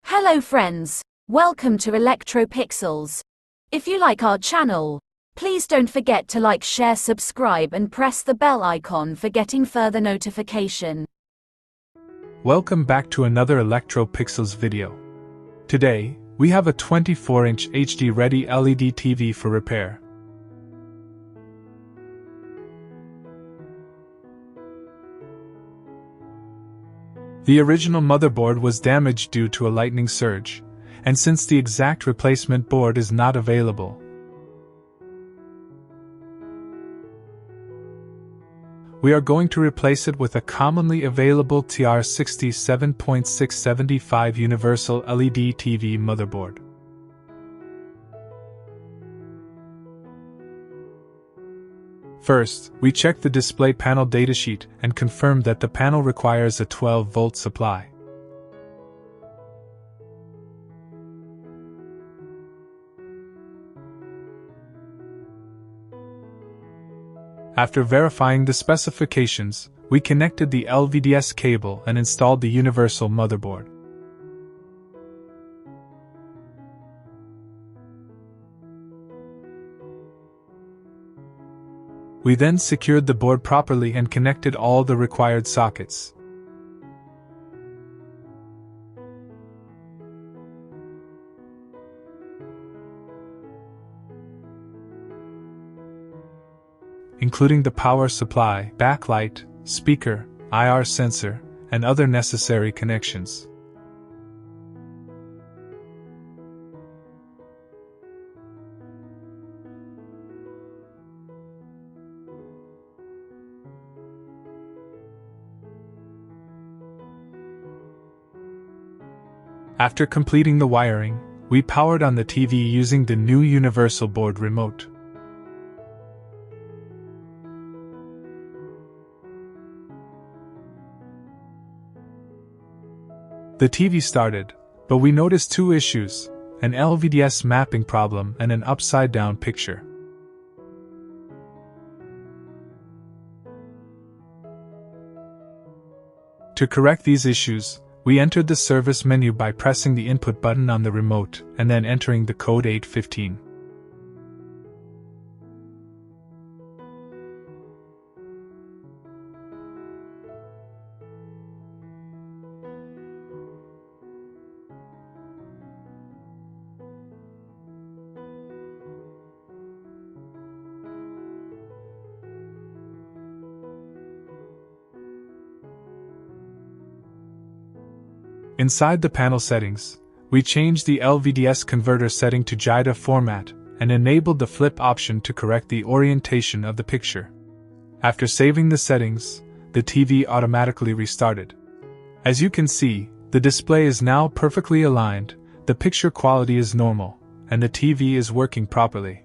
Hello friends, welcome to Electro Pixels. If you like our channel, please don't forget to like, share, subscribe and press the bell icon for getting further notification. Welcome back to another Electro Pixels video. Today, we have a 24-inch HD-ready LED TV for repair. The original motherboard was damaged due to a lightning surge, and since the exact replacement board is not available, we are going to replace it with a commonly available TR67.675 universal LED TV motherboard. First, we check the display panel datasheet and confirm that the panel requires a 12-volt supply. After verifying the specifications, we connected the LVDS cable and installed the universal motherboard. We then secured the board properly and connected all the required sockets. Including the power supply, backlight, speaker, IR sensor, and other necessary connections. After completing the wiring, we powered on the TV using the new universal board remote. The TV started, but we noticed two issues: an LVDS mapping problem and an upside-down picture. To correct these issues, we entered the service menu by pressing the input button on the remote and then entering the code 815. Inside the panel settings, we changed the LVDS converter setting to JEIDA format and enabled the flip option to correct the orientation of the picture. After saving the settings, the TV automatically restarted. As you can see, the display is now perfectly aligned, the picture quality is normal, and the TV is working properly.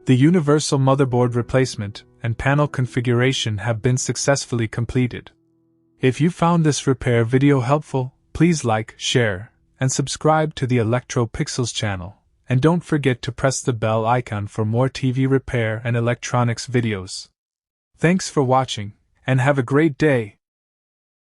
The universal motherboard replacement and panel configuration have been successfully completed. If you found this repair video helpful, please like, share, and subscribe to the Electro Pixels channel, and don't forget to press the bell icon for more TV repair and electronics videos. Thanks for watching, and have a great day.